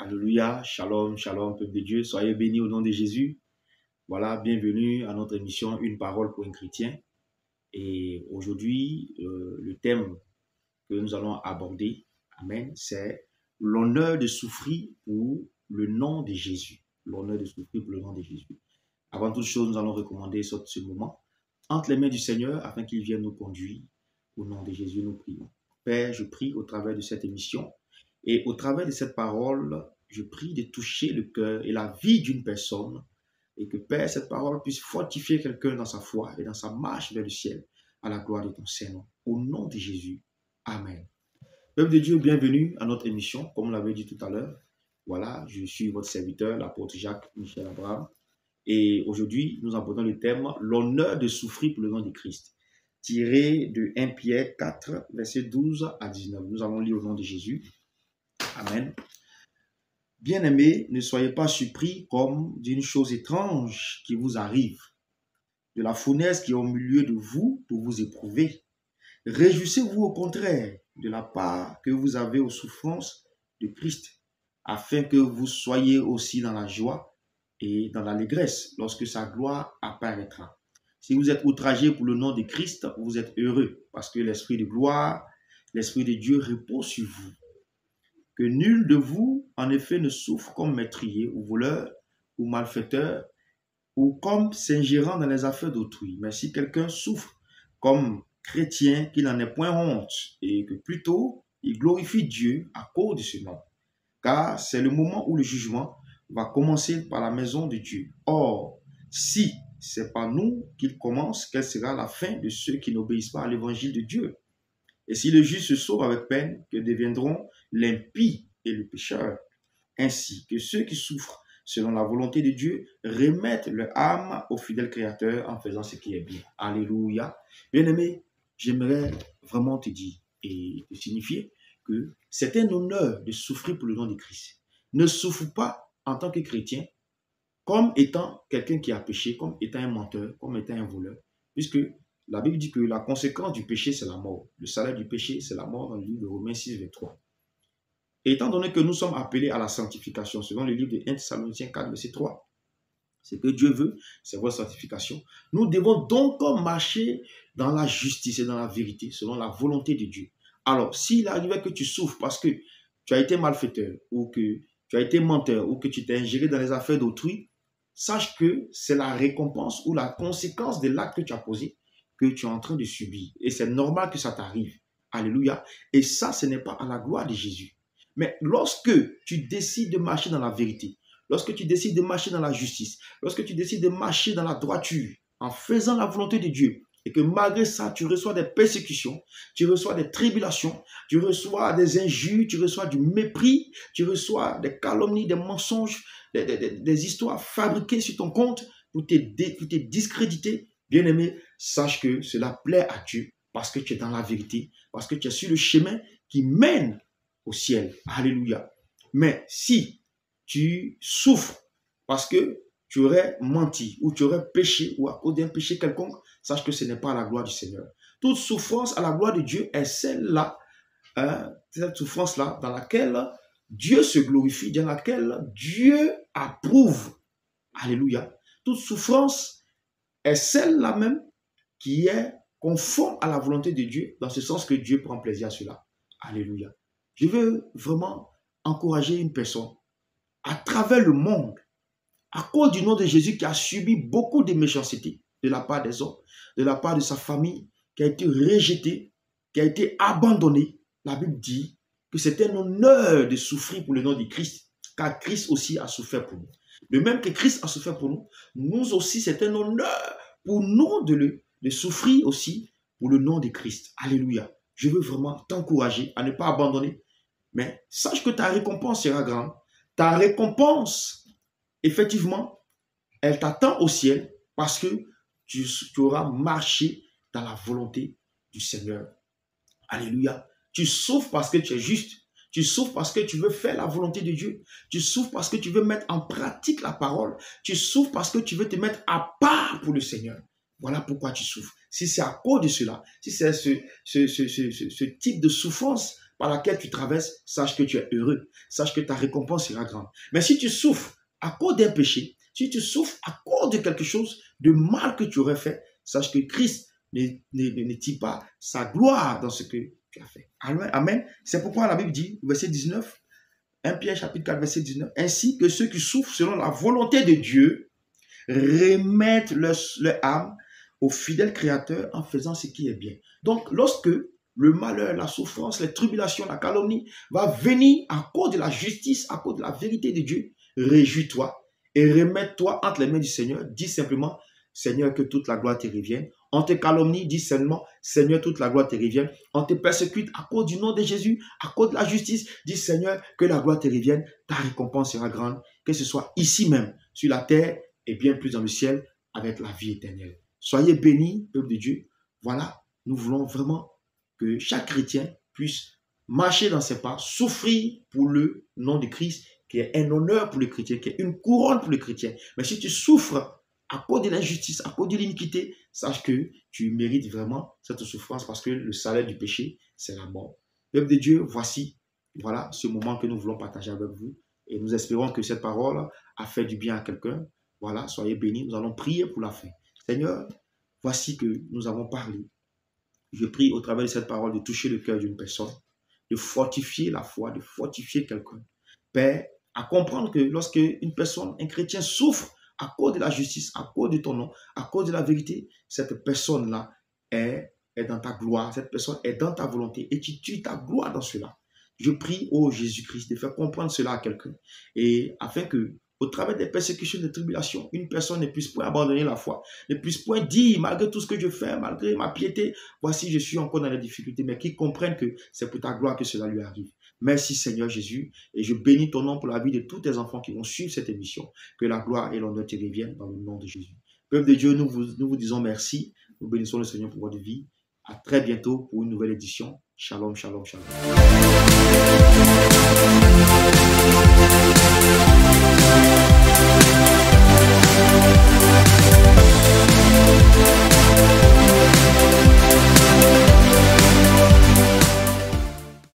Alléluia, shalom, shalom, peuple de Dieu, soyez bénis au nom de Jésus. Voilà, bienvenue à notre émission Une parole pour un chrétien. Et aujourd'hui, le thème que nous allons aborder, amen, c'est l'honneur de souffrir pour le nom de Jésus. L'honneur de souffrir pour le nom de Jésus. Avant toute chose, nous allons recommander ce moment entre les mains du Seigneur afin qu'il vienne nous conduire. Au nom de Jésus, nous prions. Père, je prie au travers de cette émission et au travers de cette parole, je prie de toucher le cœur et la vie d'une personne et que, Père, cette parole puisse fortifier quelqu'un dans sa foi et dans sa marche vers le ciel à la gloire de ton Saint-Nom. Au nom de Jésus. Amen. Peuple de Dieu, bienvenue à notre émission. Comme on l'avait dit tout à l'heure, voilà, je suis votre serviteur, l'apôtre Jacques-Michel Abraham. Et aujourd'hui, nous abordons le thème « L'honneur de souffrir pour le nom de Christ », tiré de 1 Pierre 4, versets 12 à 19. Nous allons lire au nom de Jésus. Amen. Bien-aimés, ne soyez pas surpris comme d'une chose étrange qui vous arrive, de la fournaise qui est au milieu de vous pour vous éprouver. Réjouissez-vous au contraire de la part que vous avez aux souffrances de Christ, afin que vous soyez aussi dans la joie et dans l'allégresse lorsque sa gloire apparaîtra. Si vous êtes outragés pour le nom de Christ, vous êtes heureux parce que l'Esprit de gloire, l'Esprit de Dieu repose sur vous. Que nul de vous, en effet, ne souffre comme meurtrier ou voleur ou malfaiteur ou comme s'ingérant dans les affaires d'autrui. Mais si quelqu'un souffre comme chrétien, qu'il n'en ait point honte et que plutôt il glorifie Dieu à cause de ce nom. Car c'est le moment où le jugement va commencer par la maison de Dieu. Or, si c'est par nous qu'il commence, quelle sera la fin de ceux qui n'obéissent pas à l'évangile de Dieu? Et si le juste se sauve avec peine, que deviendront l'impie et le pécheur? Ainsi que ceux qui souffrent selon la volonté de Dieu remettent leur âme au fidèle Créateur en faisant ce qui est bien. Alléluia. Bien-aimé, j'aimerais vraiment te dire et te signifier que c'est un honneur de souffrir pour le nom de Christ. Ne souffre pas en tant que chrétien comme étant quelqu'un qui a péché, comme étant un menteur, comme étant un voleur, puisque la Bible dit que la conséquence du péché, c'est la mort. Le salaire du péché, c'est la mort dans le livre de Romains 6, 23. Et étant donné que nous sommes appelés à la sanctification, selon le livre de 1 Thessaloniciens 4, verset 3, ce que Dieu veut, c'est votre sanctification. Nous devons donc marcher dans la justice et dans la vérité, selon la volonté de Dieu. Alors, s'il arrivait que tu souffres parce que tu as été malfaiteur, ou que tu as été menteur, ou que tu t'es ingéré dans les affaires d'autrui, sache que c'est la récompense ou la conséquence de l'acte que tu as posé que tu es en train de subir. Et c'est normal que ça t'arrive. Alléluia. Et ça, ce n'est pas à la gloire de Jésus. Mais lorsque tu décides de marcher dans la vérité, lorsque tu décides de marcher dans la justice, lorsque tu décides de marcher dans la droiture, en faisant la volonté de Dieu, et que malgré ça, tu reçois des persécutions, tu reçois des tribulations, tu reçois des injures, tu reçois du mépris, tu reçois des calomnies, des mensonges, des histoires fabriquées sur ton compte pour te discréditer. Bien-aimé, sache que cela plaît à Dieu parce que tu es dans la vérité, parce que tu es sur le chemin qui mène au ciel. Alléluia. Mais si tu souffres parce que tu aurais menti ou tu aurais péché ou à cause d'un péché quelconque, sache que ce n'est pas à la gloire du Seigneur. Toute souffrance à la gloire de Dieu est celle-là, cette souffrance-là dans laquelle Dieu se glorifie, dans laquelle Dieu approuve. Alléluia. Toute souffrance est celle-là même qui est conforme à la volonté de Dieu, dans ce sens que Dieu prend plaisir à cela. Alléluia. Je veux vraiment encourager une personne à travers le monde, à cause du nom de Jésus qui a subi beaucoup de méchanceté de la part des hommes, de la part de sa famille, qui a été rejetée, qui a été abandonnée. La Bible dit que c'est un honneur de souffrir pour le nom de Christ, car Christ aussi a souffert pour nous. De même que Christ a souffert pour nous, nous aussi c'est un honneur pour nous de souffrir aussi pour le nom de Christ. Alléluia. Je veux vraiment t'encourager à ne pas abandonner, mais sache que ta récompense sera grande. Ta récompense, effectivement, elle t'attend au ciel parce que tu auras marché dans la volonté du Seigneur. Alléluia. Tu souffres parce que tu es juste. Tu souffres parce que tu veux faire la volonté de Dieu. Tu souffres parce que tu veux mettre en pratique la parole. Tu souffres parce que tu veux te mettre à part pour le Seigneur. Voilà pourquoi tu souffres. Si c'est à cause de cela, si c'est ce type de souffrance par laquelle tu traverses, sache que tu es heureux. Sache que ta récompense sera grande. Mais si tu souffres à cause d'un péché, si tu souffres à cause de quelque chose de mal que tu aurais fait, sache que Christ ne tire pas sa gloire dans ce que tu as fait. Amen. C'est pourquoi la Bible dit, verset 19, 1 Pierre chapitre 4, verset 19, ainsi que ceux qui souffrent selon la volonté de Dieu remettent leur âme au fidèle Créateur en faisant ce qui est bien. Donc, lorsque le malheur, la souffrance, les tribulations, la calomnie va venir à cause de la justice, à cause de la vérité de Dieu, réjouis-toi et remets-toi entre les mains du Seigneur. Dis simplement, Seigneur, que toute la gloire te revienne. On te calomnie, dis seulement, Seigneur, toute la gloire te revienne. On te persécute à cause du nom de Jésus, à cause de la justice. Dis Seigneur, que la gloire te revienne. Ta récompense sera grande, que ce soit ici même, sur la terre et bien plus dans le ciel, avec la vie éternelle. Soyez bénis, peuple de Dieu. Voilà, nous voulons vraiment que chaque chrétien puisse marcher dans ses pas, souffrir pour le nom de Christ, qui est un honneur pour le chrétien, qui est une couronne pour le chrétien. Mais si tu souffres à cause de l'injustice, à cause de l'iniquité, sache que tu mérites vraiment cette souffrance parce que le salaire du péché, c'est la mort. Peuple de Dieu, voici, voilà ce moment que nous voulons partager avec vous. Et nous espérons que cette parole a fait du bien à quelqu'un. Voilà, soyez bénis. Nous allons prier pour la fin. Seigneur, voici que nous avons parlé. Je prie au travers de cette parole de toucher le cœur d'une personne, de fortifier la foi, de fortifier quelqu'un. Père, à comprendre que lorsque une personne, un chrétien souffre à cause de la justice, à cause de ton nom, à cause de la vérité, cette personne-là est dans ta gloire, cette personne est dans ta volonté et tu tues ta gloire dans cela. Je prie, ô Jésus-Christ, de faire comprendre cela à quelqu'un et afin que au travers des persécutions, des tribulations, une personne ne puisse point abandonner la foi, ne puisse point dire, malgré tout ce que je fais, malgré ma piété, voici, je suis encore dans les difficultés, mais qu'ils comprennent que c'est pour ta gloire que cela lui arrive. Merci Seigneur Jésus, et je bénis ton nom pour la vie de tous tes enfants qui vont suivre cette émission. Que la gloire et l'honneur te reviennent dans le nom de Jésus. Peuple de Dieu, nous vous disons merci, nous bénissons le Seigneur pour votre vie. À très bientôt pour une nouvelle édition. Shalom, shalom, shalom.